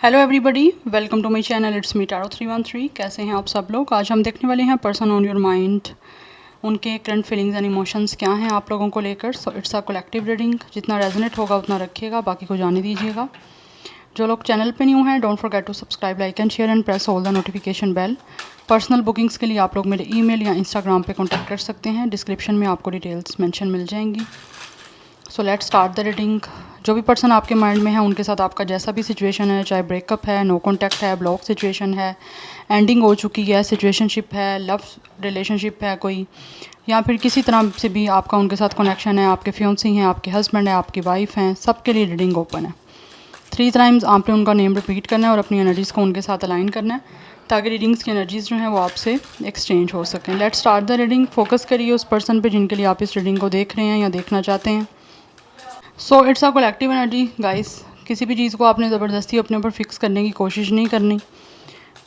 Hello everybody, welcome to my channel. It's me Taro 313। कैसे हैं आप सब लोग? आज हम देखने वाले हैं पर्सन ऑन योर माइंड, उनके करंट फीलिंग्स एंड इमोशंस क्या हैं आप लोगों को लेकर। So it's a collective reading, जितना रेजोनेट होगा उतना रखिएगा, बाकी को जाने दीजिएगा। जो लोग चैनल पे न्यू हैं, don't forget to subscribe, like and share and press all the notification bell. Personal bookings के लिए आप लोग मेरे ईमेल या इंस्टाग्राम पे कॉन्टैक्ट कर सकते हैं, डिस्क्रिप्शन में आपको डिटेल्स मेंशन मिल जाएंगी। So let's start the reading. जो भी पर्सन आपके माइंड में है, उनके साथ आपका जैसा भी सिचुएशन है, चाहे ब्रेकअप है, नो कॉन्टैक्ट है, ब्लॉक सिचुएशन है, एंडिंग हो चुकी है, सिचुएशनशिप है, लव रिलेशनशिप है कोई, या फिर किसी तरह से भी आपका उनके साथ कनेक्शन है, आपके फियोंसी हैं, आपके हस्बैंड है, आपकी वाइफ हैं, सबके लिए रीडिंग ओपन है। 3 टाइम्स आपने उनका नेम रिपीट करना है और अपनी एनर्जीज़ को उनके साथ अलाइन करना है, ताकि रीडिंग्स की एनर्जीज़ जो हैं वो आपसे एक्सचेंज हो सकें। Let's start the reading. Focus करिए उस पर्सन पे जिनके लिए आप इस रीडिंग को देख रहे हैं या देखना चाहते हैं। So it's a collective energy guys. किसी भी चीज़ को आपने ज़बरदस्ती अपने ऊपर फिक्स करने की कोशिश नहीं करनी।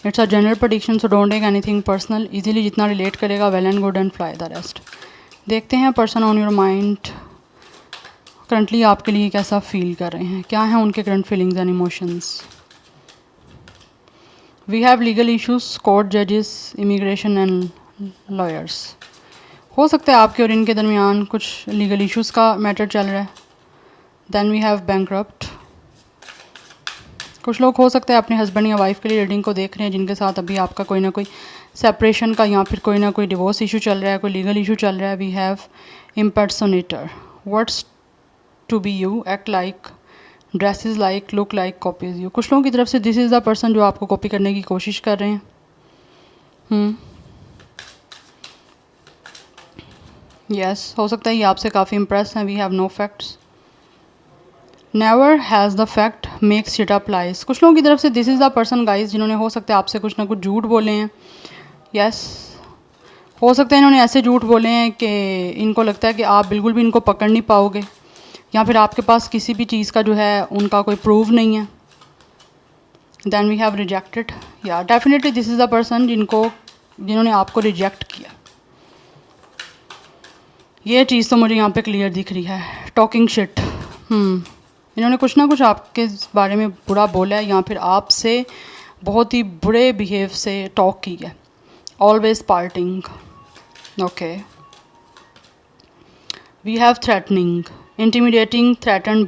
It's a general prediction, so don't take anything personal. Easily जितना रिलेट करेगा well and good, and fly the rest. देखते हैं person on your mind currently आपके लिए कैसा फील कर रहे हैं, क्या हैं उनके current feelings and emotions. We have legal issues, court जजेस, इमिग्रेशन एंड लॉयर्स। हो सकता है आपके और इनके दरमियान कुछ लीगल इश्यूज़ का मैटर चल रहा है। Then we have bankrupt. कुछ लोग हो सकता है अपने हस्बैंड या वाइफ के लिए रीडिंग को देख रहे हैं, जिनके साथ अभी आपका कोई ना कोई सेपरेशन का या फिर कोई ना कोई डिवोर्स इशू चल रहा है, कोई लीगल इशू चल रहा है। We have impersonator. Words to be you, act like, dresses like, look like, copies you. कुछ लोगों की तरफ से दिस इज़ द पर्सन जो आपको कॉपी करने की कोशिश कर रहे हैं। यस, हो सकता है ये आपसे काफ़ी इम्प्रेस हैं। We have no facts. Never has the fact makes shit up lies. कुछ लोगों की तरफ से this is the person guys जिन्होंने हो सकता है आपसे कुछ ना कुछ झूठ बोले हैं। यस, हो सकता है इन्होंने ऐसे झूठ बोले हैं कि इनको लगता है कि आप बिल्कुल भी इनको पकड़ नहीं पाओगे, या फिर आपके पास किसी भी चीज़ का जो है उनका कोई प्रूफ नहीं है। Then we have rejected. या definitely this is the person जिन्होंने आपको रिजेक्ट किया। ये चीज़ तो मुझे यहाँ पे क्लियर दिख रही है। Talking shit. इन्होंने कुछ ना कुछ आपके बारे में बुरा बोला है, या फिर आपसे बहुत ही बुरे बिहेव से टॉक की है। Always parting. Okay, we have threatening, intimidating, threaten,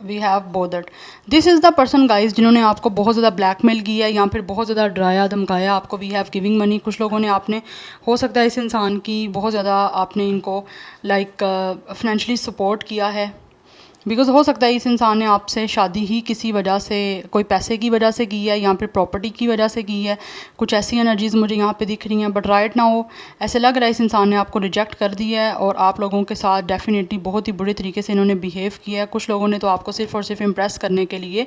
we have bothered. This is the person guys जिन्होंने आपको बहुत ज़्यादा ब्लैकमेल किया है, या फिर बहुत ज़्यादा डराया धमकाया आपको। We have giving money. कुछ लोगों ने आपने हो सकता है इस इंसान की बहुत ज़्यादा आपने इनको फाइनेंशियली सपोर्ट किया है, बिकॉज हो सकता है इस इंसान ने आपसे शादी ही किसी वजह से, कोई पैसे की वजह से की है, या फिर प्रॉपर्टी की वजह से की है। कुछ ऐसी एनर्जीज़ मुझे यहाँ पे दिख रही हैं। बट राइट नाउ ऐसे लग रहा है इस इंसान ने आपको रिजेक्ट कर दिया है, और आप लोगों के साथ डेफिनेटली बहुत ही बुरे तरीके से इन्होंने बिहेव किया है। कुछ लोगों ने तो आपको सिर्फ और सिर्फ इम्प्रेस करने के लिए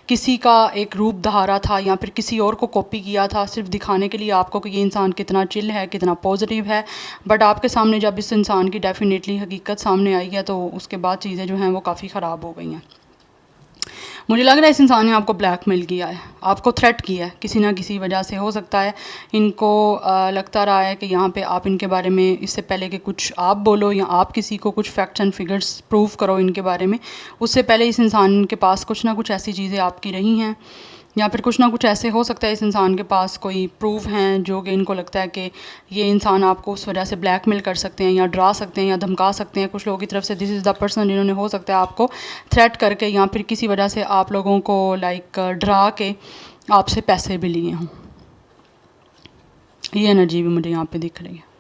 किसी का एक रूप धारा था, या फिर किसी और को कॉपी किया था, सिर्फ दिखाने के लिए आपको कि ये इंसान कितना चिल है, कितना पॉजिटिव है। बट आपके सामने जब इस इंसान की डेफिनेटली हकीकत सामने आई है, तो उसके बाद चीज़ें जो हैं वो काफ़ी ख़राब हो गई हैं। मुझे लग रहा है इस इंसान ने आपको ब्लैकमेल किया है, आपको थ्रेट किया है किसी ना किसी वजह से। हो सकता है इनको लगता रहा है कि यहाँ पे आप इनके बारे में इससे पहले कि कुछ आप बोलो, या आप किसी को कुछ फैक्ट्स एंड फिगर्स प्रूव करो इनके बारे में, उससे पहले इस इंसान के पास कुछ ना कुछ ऐसी चीज़ें आपकी रही हैं, या फिर कुछ ना कुछ ऐसे हो सकता है इस इंसान के पास कोई प्रूफ हैं जो कि इनको लगता है कि ये इंसान आपको उस वजह से ब्लैकमेल कर सकते हैं, या डरा सकते हैं, या धमका सकते हैं। कुछ लोगों की तरफ से दिस इज़ द पर्सन जिन्होंने हो सकता है आपको थ्रेट करके, या फिर किसी वजह से आप लोगों को डरा के आपसे पैसे भी लिए हों। ये एनर्जी भी मुझे यहाँ पे दिख रही है।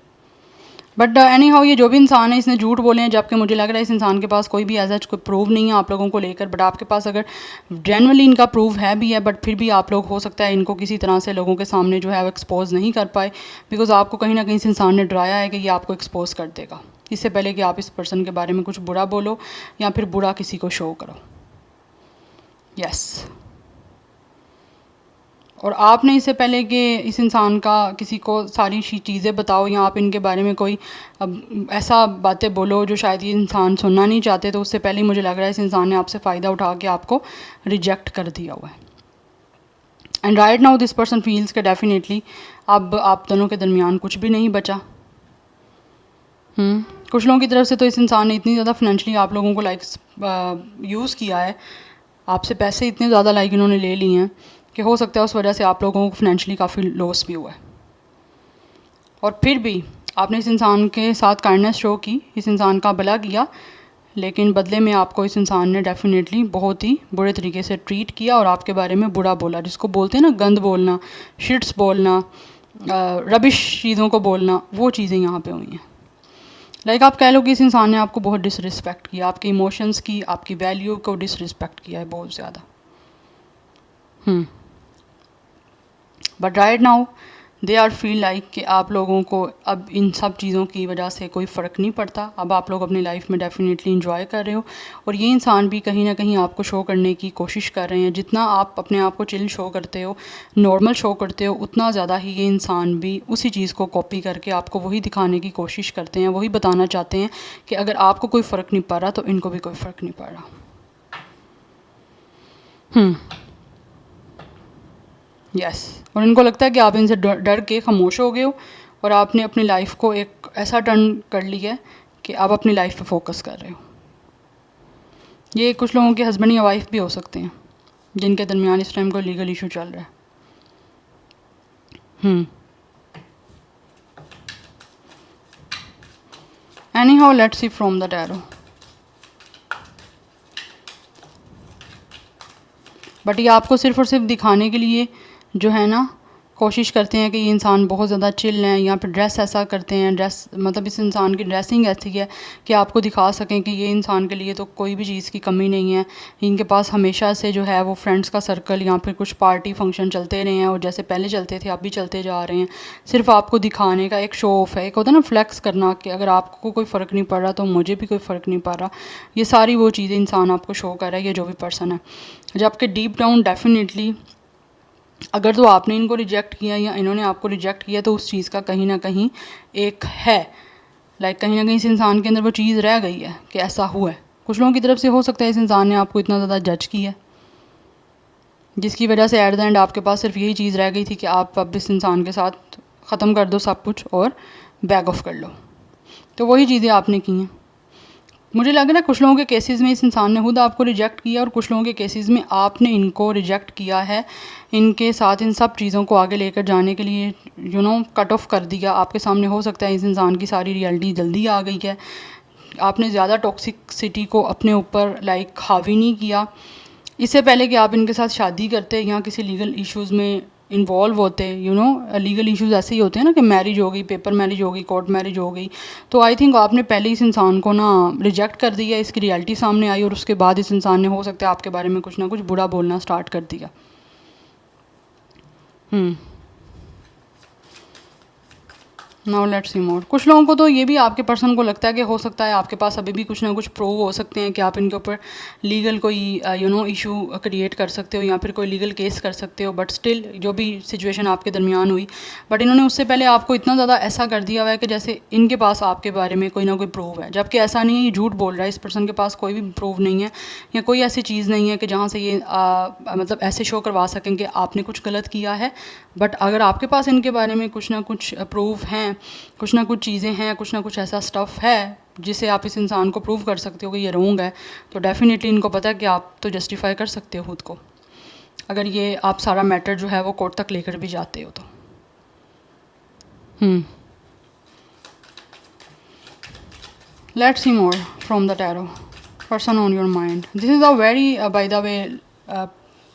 बट एनी हाउ, ये जो भी इंसान है इसने झूठ बोले हैं, जबकि मुझे लग रहा है इस इंसान के पास कोई भी एज सच कोई प्रूफ नहीं है आप लोगों को लेकर। बट आपके पास अगर जेन्युइनली इनका प्रूफ है भी है, बट फिर भी आप लोग हो सकता है इनको किसी तरह से लोगों के सामने जो है वो एक्सपोज नहीं कर पाए, बिकॉज आपको कहीं ना कहीं इस इंसान ने डराया है कि ये आपको एक्सपोज कर देगा, इससे पहले कि आप इस पर्सन के बारे में कुछ बुरा बोलो या फिर बुरा किसी को शो करो। यस, और आपने इससे पहले कि इस इंसान का किसी को सारी चीज़ें बताओ, या आप इनके बारे में कोई ऐसा बातें बोलो जो शायद ये इंसान सुनना नहीं चाहते, तो उससे पहले ही मुझे लग रहा है इस इंसान ने आपसे फ़ायदा उठा के आपको रिजेक्ट कर दिया हुआ है। And right now this person feels के डेफिनेटली अब आप दोनों के दरमियान कुछ भी नहीं बचा। कुछ लोगों की तरफ से तो इस इंसान ने इतनी ज़्यादा फाइनेंशियली आप लोगों को यूज़ किया है, आपसे पैसे इतने ज़्यादा इन्होंने ले लिए हैं कि हो सकता है उस वजह से आप लोगों को फाइनेंशियली काफ़ी लॉस भी हुआ है, और फिर भी आपने इस इंसान के साथ काइंडनेस शो की, इस इंसान का भला किया, लेकिन बदले में आपको इस इंसान ने डेफिनेटली बहुत ही बुरे तरीके से ट्रीट किया और आपके बारे में बुरा बोला, जिसको बोलते हैं ना गंद बोलना, शिट्स बोलना, रबिश चीज़ों को बोलना, वो चीज़ें यहाँ पे हुई हैं। लाइक आप कह लो कि इस इंसान ने आपको बहुत डिसरिस्पेक्ट किया, आपके इमोशंस की, आपकी वैल्यू को डिसरिस्पेक्ट किया है बहुत ज़्यादा। But right now they are feel like कि आप लोगों को अब इन सब चीज़ों की वजह से कोई फ़र्क नहीं पड़ता, अब आप लोग अपनी लाइफ में डेफिनेटली इंजॉय कर रहे हो, और ये इंसान भी कहीं ना कहीं आपको शो करने की कोशिश कर रहे हैं। जितना आप अपने आप को चिल शो करते हो, नॉर्मल शो करते हो, उतना ज़्यादा ही ये इंसान भी उसी चीज़ को कॉपी करके आपको वही दिखाने की कोशिश करते हैं, वही बताना चाहते हैं कि अगर आपको कोई फ़र्क नहीं पड़ रहा तो इनको भी कोई फ़र्क नहीं पड़ रहा। यस, और इनको लगता है कि आप इनसे डर के खामोश हो गए हो और आपने अपनी लाइफ को एक ऐसा टर्न कर लिया है कि आप अपनी लाइफ पे फोकस कर रहे हो। ये कुछ लोगों के हस्बैंड या वाइफ भी हो सकते हैं जिनके दरमियान इस टाइम कोई लीगल इशू चल रहा है। Any how let's see from the tarot. But ये आपको सिर्फ और सिर्फ दिखाने के लिए जो है ना कोशिश करते हैं कि ये इंसान बहुत ज़्यादा चिल हैं, या फिर ड्रेस ऐसा करते हैं, ड्रेस मतलब इस इंसान की ड्रेसिंग ऐसी है कि आपको दिखा सकें कि ये इंसान के लिए तो कोई भी चीज़ की कमी नहीं है। इनके पास हमेशा से जो है वो फ्रेंड्स का सर्कल या फिर कुछ पार्टी फंक्शन चलते रहे हैं, और जैसे पहले चलते थे अब भी चलते जा रहे हैं। सिर्फ आपको दिखाने का एक शो ऑफ है, एक होता है ना फ्लैक्स करना कि अगर आपको कोई फ़र्क नहीं पड़ रहा तो मुझे भी कोई फ़र्क नहीं पड़ रहा। ये सारी वो चीज़ें इंसान आपको शो कर रहा है, ये जो भी पर्सन है, जबकि डीप डाउन डेफिनेटली अगर तो आपने इनको रिजेक्ट किया या इन्होंने आपको रिजेक्ट किया तो उस चीज़ का कहीं ना कहीं एक है, लाइक कहीं ना कहीं इस इंसान के अंदर वो चीज़ रह गई है कि ऐसा हुआ है। कुछ लोगों की तरफ से हो सकता है इस इंसान ने आपको इतना ज़्यादा जज किया है जिसकी वजह से एट द एंड आपके पास सिर्फ यही चीज़ रह गई थी कि आप अब इस इंसान के साथ ख़त्म कर दो सब कुछ और बैक ऑफ कर लो। तो वही चीज़ें आपने की हैं। मुझे लग रहा है कुछ लोगों के केसेस में इस इंसान ने खुद आपको रिजेक्ट किया और कुछ लोगों के केसेस में आपने इनको रिजेक्ट किया है। इनके साथ इन सब चीज़ों को आगे लेकर जाने के लिए कट ऑफ कर दिया। आपके सामने हो सकता है इस इंसान की सारी रियलिटी जल्दी आ गई है, आपने ज़्यादा टॉक्सिसिटी को अपने ऊपर लाइक हावी नहीं किया। इससे पहले कि आप इनके साथ शादी करते या किसी लीगल इश्यूज़ में इन्वॉल्व होते, लीगल इश्यूज़ ऐसे ही होते हैं ना कि मैरिज हो गई, पेपर मैरिज हो गई, कोर्ट मैरिज हो गई, तो आई थिंक आपने पहले इस इंसान को ना रिजेक्ट कर दिया, इसकी रियलिटी सामने आई और उसके बाद इस इंसान ने हो सकता है आपके बारे में कुछ ना कुछ बुरा बोलना स्टार्ट कर दिया। नाउ लेट्स सी मोर। कुछ लोगों को तो ये भी आपके पर्सन को लगता है कि हो सकता है आपके पास अभी भी कुछ ना कुछ प्रूव हो सकते हैं कि आप इनके ऊपर लीगल कोई इशू क्रिएट कर सकते हो या फिर कोई लीगल केस कर सकते हो। बट स्टिल जो भी सिचुएशन आपके दरमियान हुई, बट इन्होंने उससे पहले आपको इतना ज़्यादा ऐसा कर दिया हुआ है कि जैसे इनके पास आपके बारे में कोई ना कोई प्रूव है, जबकि ऐसा नहीं है, ये झूठ बोल रहा है। इस पर्सन के पास कोई भी प्रूव नहीं है या कोई ऐसी चीज़ नहीं है कि जहाँ से ये मतलब ऐसे शो करवा सकें कि आपने कुछ गलत किया है। बट अगर आपके पास इनके बारे में कुछ ना कुछ प्रूफ हैं, कुछ ना कुछ चीज़ें हैं, कुछ ना कुछ ऐसा स्टफ़ है जिसे आप इस इंसान को प्रूव कर सकते हो कि ये रॉन्ग है, तो डेफिनेटली इनको पता है कि आप तो जस्टिफाई कर सकते हो खुद को, अगर ये आप सारा मैटर जो है वो कोर्ट तक लेकर भी जाते हो तो। Let's see more from the tarot. Person on your mind, this is a very by the way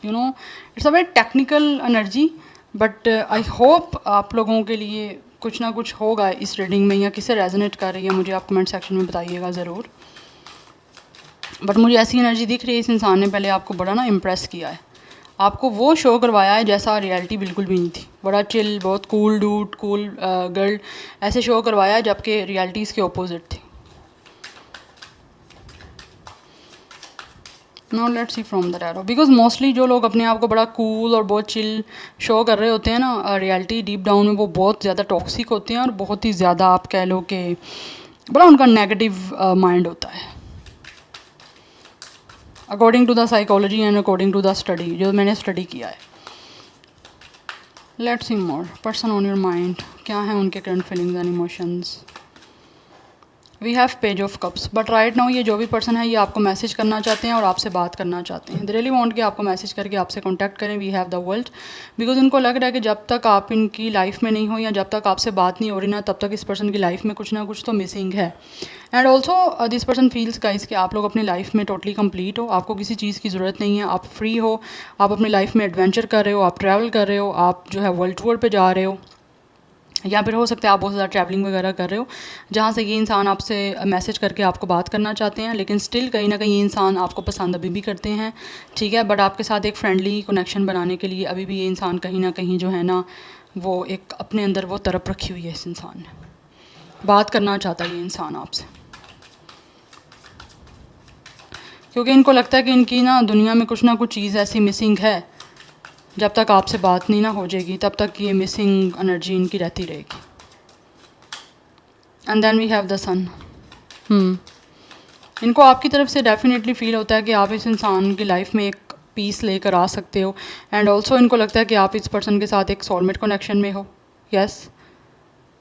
it's a very technical energy, but I hope आप लोगों के लिए कुछ ना कुछ होगा इस रीडिंग में, या किसे रेजोनेट कर रही है मुझे आप कमेंट सेक्शन में बताइएगा ज़रूर। बट मुझे ऐसी एनर्जी दिख रही है इस इंसान ने पहले आपको बड़ा ना इम्प्रेस किया है, आपको वो शो करवाया है जैसा रियलिटी बिल्कुल भी नहीं थी। बड़ा चिल, बहुत कूल डूड, कूल गर्ल ऐसे शो करवाया है, जबकि रियलिटी इसके ऑपोजिट थी। Now let's see from the tarot, because mostly जो लोग अपने आप को बड़ा कूल और बहुत चिल शो कर रहे होते हैं ना, रियलिटी डीप डाउन में वो बहुत ज़्यादा टॉक्सिक होते हैं और बहुत ही ज़्यादा आप कह लो कि बड़ा उनका नेगेटिव माइंड होता है, according to the psychology and according to the study जो मैंने स्टडी किया है। Let's see more. Person on your mind, क्या है उनके current feelings and emotions. We have page of cups, but right now ये जो भी पर्सन है ये आपको मैसेज करना चाहते हैं और आपसे बात करना चाहते हैं। दे रियली वांट कि आपको मैसेज करके आपसे कांटेक्ट करें। We have the world, because इनको लग रहा है कि जब तक आप इनकी लाइफ में नहीं हो या जब तक आपसे बात नहीं हो रही ना, तब तक इस पर्सन की लाइफ में कुछ ना कुछ तो मिसिंग है। And also this person feels guys कि आप लोग अपनी लाइफ में टोटली कंप्लीट हो, आपको किसी चीज़ की ज़रूरत नहीं है, आप फ्री हो, आप अपनी लाइफ में एडवेंचर कर रहे हो, आप ट्रैवल कर रहे हो, आप जो है वर्ल्ड टूर पे जा रहे हो, या फिर हो सकता है आप बहुत ज़्यादा ट्रैवलिंग वगैरह कर रहे हो, जहाँ से ये इंसान आपसे मैसेज करके आपको बात करना चाहते हैं, लेकिन स्टिल कहीं ना कहीं ये इंसान आपको पसंद अभी भी करते हैं, ठीक है, बट आपके साथ एक फ्रेंडली कनेक्शन बनाने के लिए अभी भी ये इंसान कहीं ना कहीं जो है ना वो एक अपने अंदर वो तरफ रखी हुई है। इस इंसान ने बात करना चाहता है ये इंसान आपसे, क्योंकि इनको लगता है कि इनकी ना दुनिया में कुछ ना कुछ चीज़ ऐसी मिसिंग है, जब तक आपसे बात नहीं ना हो जाएगी तब तक ये मिसिंग एनर्जी इनकी रहती रहेगी। And then we have the sun. इनको आपकी तरफ से डेफिनेटली फील होता है कि आप इस इंसान की लाइफ में एक पीस लेकर आ सकते हो, एंड ऑल्सो इनको लगता है कि आप इस पर्सन के साथ एक सोलमेट कनेक्शन में हो। यस,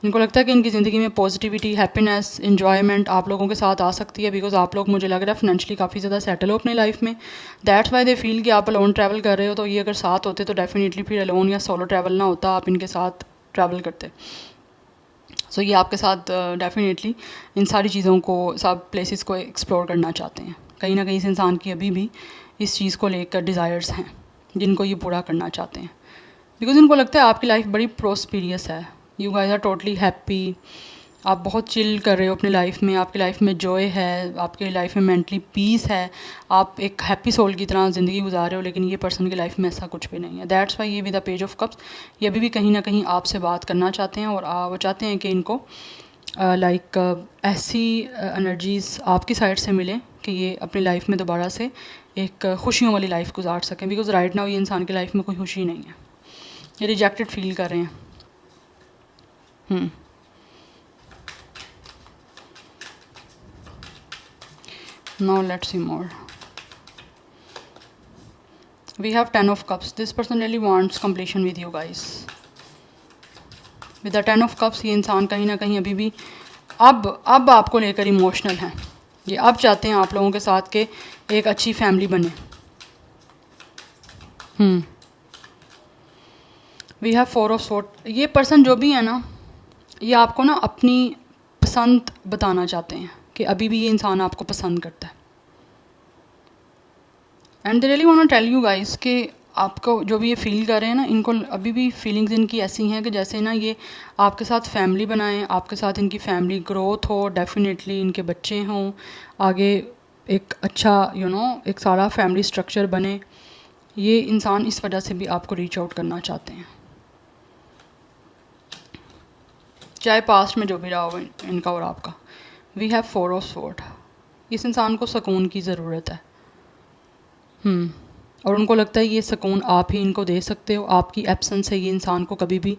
इनको लगता है कि इनकी ज़िंदगी में पॉजिटिविटी, हैप्पीनेस, इन्जॉयमेंट आप लोगों के साथ आ सकती है, बिकॉज आप लोग मुझे लग रहा है फाइनेंशियली काफ़ी ज़्यादा सेटल हो अपनी लाइफ में। दैट्स वाई दे फील कि आप अलोन ट्रैवल कर रहे हो, तो ये अगर साथ होते तो डेफिनेटली फिर अलोन या सोलो ट्रैवल ना होता, आप इनके साथ ट्रैवल करते। सो ये आपके साथ डेफिनेटली इन सारी चीज़ों को, सब प्लेसेस को एक्सप्लोर करना चाहते हैं। कहीं ना कहीं इस इंसान की अभी भी इस चीज़ को लेकर डिज़ायर्स हैं जिनको ये पूरा करना चाहते हैं, बिकॉज इनको लगता है आपकी लाइफ बड़ी प्रोस्पीरियस है, you guys are totally happy, आप बहुत चिल कर रहे हो अपनी लाइफ में, आपकी लाइफ में जॉय है, आपकी लाइफ में मेंटली पीस है, आप एक हैप्पी सोल की तरह ज़िंदगी गुजार रहे हो, लेकिन ये पर्सन की लाइफ में ऐसा कुछ भी नहीं है। दैट्स वाई ये with the page of cups ये अभी भी कहीं ना कहीं आपसे बात करना चाहते हैं, और वो चाहते हैं कि इनको ऐसी एनर्जीज़ आपकी साइड से मिले कि ये अपनी लाइफ में दोबारा से एक खुशियों वाली लाइफ गुजार सकें, बिकॉज राइट नाउ ये इंसान की लाइफ में कोई खुशी नहीं है, ये रिजेक्टेड फील कर रहे हैं। Now let's see more. We have 10 of cups. This person really wants completion with you guys. With the 10 of cups ये इंसान कहीं ना कहीं अभी भी अब आपको लेकर इमोशनल है। ये अब चाहते हैं आप लोगों के साथ के एक अच्छी फैमिली बने। We have 4 of sword. ये पर्सन जो भी है ना, ये आपको ना अपनी पसंद बताना चाहते हैं कि अभी भी ये इंसान आपको पसंद करता है। And they really want to tell you guys कि आपको जो भी ये फील कर रहे हैं ना, इनको अभी भी फीलिंग्स इनकी ऐसी हैं कि जैसे ना ये आपके साथ फैमिली बनाएं, आपके साथ इनकी फैमिली ग्रोथ हो, डेफिनेटली इनके बच्चे हों, आगे एक अच्छा एक सारा फैमिली स्ट्रक्चर बने। ये इंसान इस वजह से भी आपको रीच आउट करना चाहते हैं, चाहे पास्ट में जो भी रहा हो इनका और आपका। We have 4 of sword. इस इंसान को सुकून की ज़रूरत है, और उनको लगता है ये सुकून आप ही इनको दे सकते हो। आपकी एब्सेंस से ये इंसान को कभी भी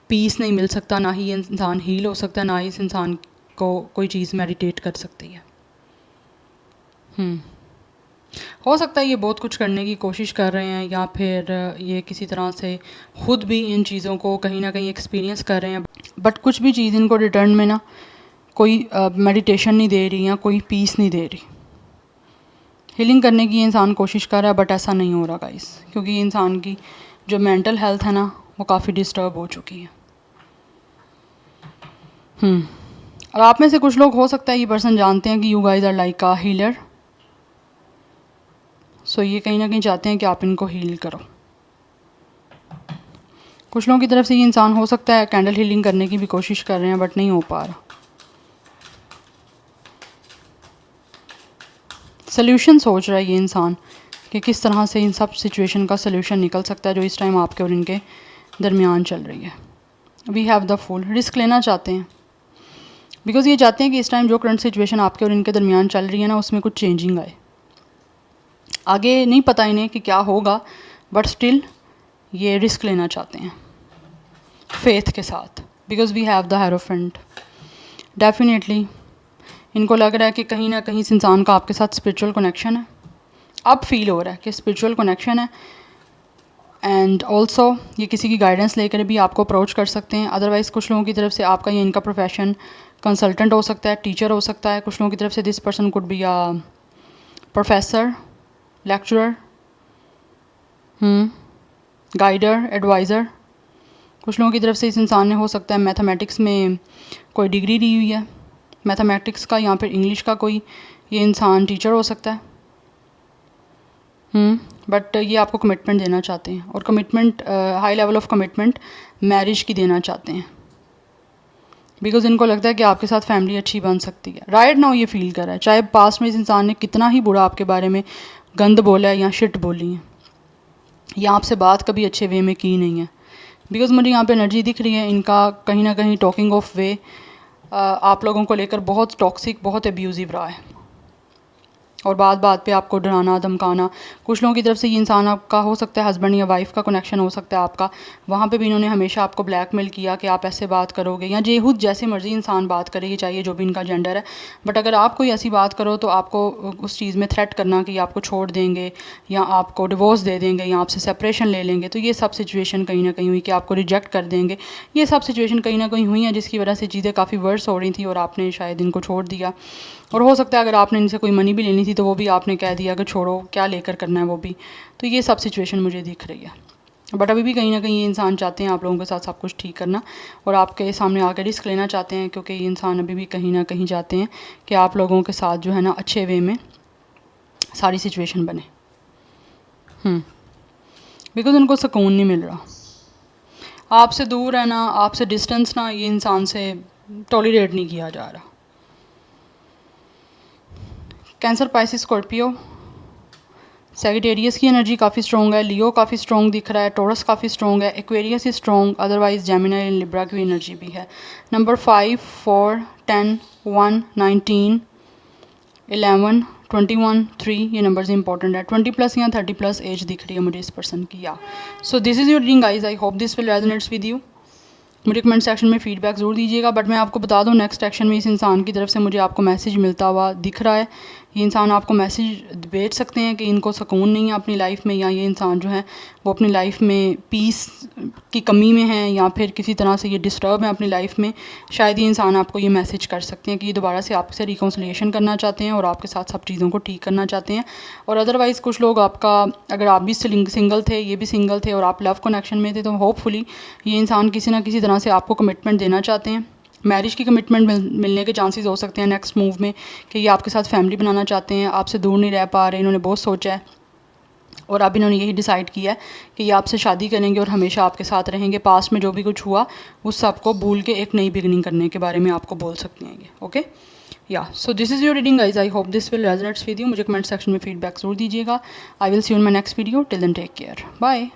पीस नहीं मिल सकता, ना ही ये इंसान हील हो सकता है, ना ही इस इंसान को कोई चीज़ मेडिटेट कर सकती है। हो सकता है ये बहुत कुछ करने की कोशिश कर रहे हैं, या फिर ये किसी तरह से ख़ुद भी इन चीज़ों को कहीं ना कहीं एक्सपीरियंस कर रहे हैं, बट कुछ भी चीज़ इनको रिटर्न में ना कोई मेडिटेशन नहीं दे रही या कोई पीस नहीं दे रही। हीलिंग करने की इंसान कोशिश कर रहा है, बट ऐसा नहीं हो रहा गाइस, क्योंकि इंसान की जो मेंटल हेल्थ है ना वो काफ़ी डिस्टर्ब हो चुकी है। और आप में से कुछ लोग हो सकता है ये पर्सन जानते हैं कि you guys are like a healer, so ये कहीं ना कहीं चाहते हैं कि आप इनको हील करो। कुछ लोगों की तरफ से ये इंसान हो सकता है कैंडल हीलिंग करने की भी कोशिश कर रहे हैं, बट नहीं हो पा रहा। सल्यूशन सोच रहा है ये इंसान कि किस तरह से इन सब सिचुएशन का सल्यूशन निकल सकता है जो इस टाइम आपके और इनके दरमियान चल रही है। We have the fool. Risk लेना चाहते हैं, बिकॉज ये चाहते हैं कि इस टाइम जो करंट सिचुएशन आपके और इनके दरमियान चल रही है ना, उसमें कुछ चेंजिंग आए। आगे नहीं पता इन्हें कि क्या होगा, बट स्टिल ये रिस्क लेना चाहते हैं फेथ के साथ, because we have the hierophant. Definitely इनको लग रहा है कि कहीं ना कहीं इस इंसान का आपके साथ स्पिरिचुअल कनेक्शन है। अब फील हो रहा है कि स्पिरिचुअल कनेक्शन है, एंड ऑल्सो ये किसी की गाइडेंस लेकर भी आपको अप्रोच कर सकते हैं। अदरवाइज़ कुछ लोगों की तरफ से आपका ये इनका प्रोफेशन कंसल्टेंट हो सकता है, टीचर हो सकता है। कुछ लोगों की तरफ से this person could be a professor, lecturer, guider, adviser. कुछ लोगों की तरफ से इस इंसान ने हो सकता है मैथमेटिक्स में कोई डिग्री ली हुई है, मैथमेटिक्स का या फिर इंग्लिश का कोई ये इंसान टीचर हो सकता है। बट ये आपको कमिटमेंट देना चाहते हैं और commitment high level of commitment marriage की देना चाहते हैं, बिकॉज इनको लगता है कि आपके साथ फैमिली अच्छी बन सकती है। राइट नाउ ये फील कर रहा है, चाहे पास्ट में इस इंसान ने कितना ही बुरा आपके बारे में गंद बोला है या शिट बोली है या आपसे बात कभी अच्छे वे में की नहीं है, बिकॉज मुझे यहाँ पे एनर्जी दिख रही है इनका कहीं ना कहीं टॉकिंग ऑफ वे आप लोगों को लेकर बहुत टॉक्सिक, बहुत एब्यूज़िव रहा है और बात बात पे आपको डराना धमकाना। कुछ लोगों की तरफ से ये इंसान आपका हो सकता है हस्बैंड या वाइफ का कनेक्शन हो सकता है आपका, वहाँ पे भी इन्होंने हमेशा आपको ब्लैकमेल किया कि आप ऐसे बात करोगे, या जेहूद जैसे मर्जी इंसान बात करेगी, चाहिए जो भी इनका जेंडर है, बट अगर आप कोई ऐसी बात करो तो आपको उस चीज़ में थ्रेट करना कि आपको छोड़ देंगे या आपको डिवोर्स दे देंगे या आपसे सेपरेशन ले लेंगे। तो ये सब सिचुएशन कहीं ना कहीं हुई कि आपको रिजेक्ट कर देंगे, ये सब सिचुएशन कहीं ना कहीं हुई हैं जिसकी वजह से चीज़ें काफ़ी वर्स हो रही थी और आपने शायद इनको छोड़ दिया। और हो सकता है अगर आपने इनसे कोई मनी भी लेनी थी तो वो भी आपने कह दिया कि छोड़ो, क्या लेकर करना है वो भी। तो ये सब सिचुएशन मुझे दिख रही है, बट अभी भी कहीं ना कहीं ये इंसान चाहते हैं आप लोगों के साथ सब कुछ ठीक करना और आपके सामने आकर रिस्क लेना चाहते हैं, क्योंकि ये इंसान अभी भी कहीं ना कहीं चाहते हैं कि आप लोगों के साथ जो है ना अच्छे वे में सारी सिचुएशन बने। बिकॉज उनको सुकून नहीं मिल रहा, आपसे दूर रहना, आपसे डिस्टेंस ना ये इंसान से टॉलरेट नहीं किया जा रहा। कैंसर, पाइसिस, स्कॉर्पियो, सैजिटेरियस की एनर्जी काफ़ी स्ट्रॉन्ग है, लियो काफ़ी स्ट्रॉन्ग दिख रहा है, टॉरस काफ़ी स्ट्रॉन्ग है, Aquarius is strong, otherwise Gemini and Libra की एनर्जी भी है। नंबर 5, 4, 10, 1, 19, 11, 21, 3 ये नंबर्स इंपॉर्टेंट है। 20+ या 30+ एज दिख रही है मुझे इस पर्सन की। या so this is your reading guys, I hope this will resonates with you. मुझे कमेंट सेक्शन में फीडबैक ज़रूर दीजिएगा। बट मैं आपको बता दूं नेक्स्ट सेक्शन में इस इंसान की तरफ से मुझे आपको मैसेज मिलता हुआ दिख रहा है। ये इंसान आपको मैसेज भेज सकते हैं कि इनको सुकून नहीं है अपनी लाइफ में, या ये इंसान जो है वो अपनी लाइफ में पीस की कमी में है या फिर किसी तरह से ये डिस्टर्ब है अपनी लाइफ में। शायद ये इंसान आपको ये मैसेज कर सकते हैं कि ये दोबारा से आपसे रिकॉन्सिलिएशन करना चाहते हैं और आपके साथ सब चीज़ों को ठीक करना चाहते हैं। और अदरवाइज़ कुछ लोग आपका, अगर आप भी सिंगल थे, ये भी सिंगल थे और आप लव कनेक्शन में थे, तो होपफुली ये इंसान किसी ना किसी तरह से आपको कमिटमेंट देना चाहते हैं। मैरिज की कमिटमेंट मिलने के चांसेस हो सकते हैं नेक्स्ट मूव में, कि ये आपके साथ फैमिली बनाना चाहते हैं, आपसे दूर नहीं रह पा रहे, इन्होंने बहुत सोचा है और अब इन्होंने यही डिसाइड किया है कि ये आपसे शादी करेंगे और हमेशा आपके साथ रहेंगे। पास्ट में जो भी कुछ हुआ उस सब को भूल के एक नई बिगनिंग करने के बारे में आपको बोल सकते हैं ये। Okay, yeah so this is your reading guys, I hope this will resonates with you. मुझे कमेंट सेक्शन में फीडबैक जरूर दीजिएगा। I will see you in my next video. Till then take care, bye.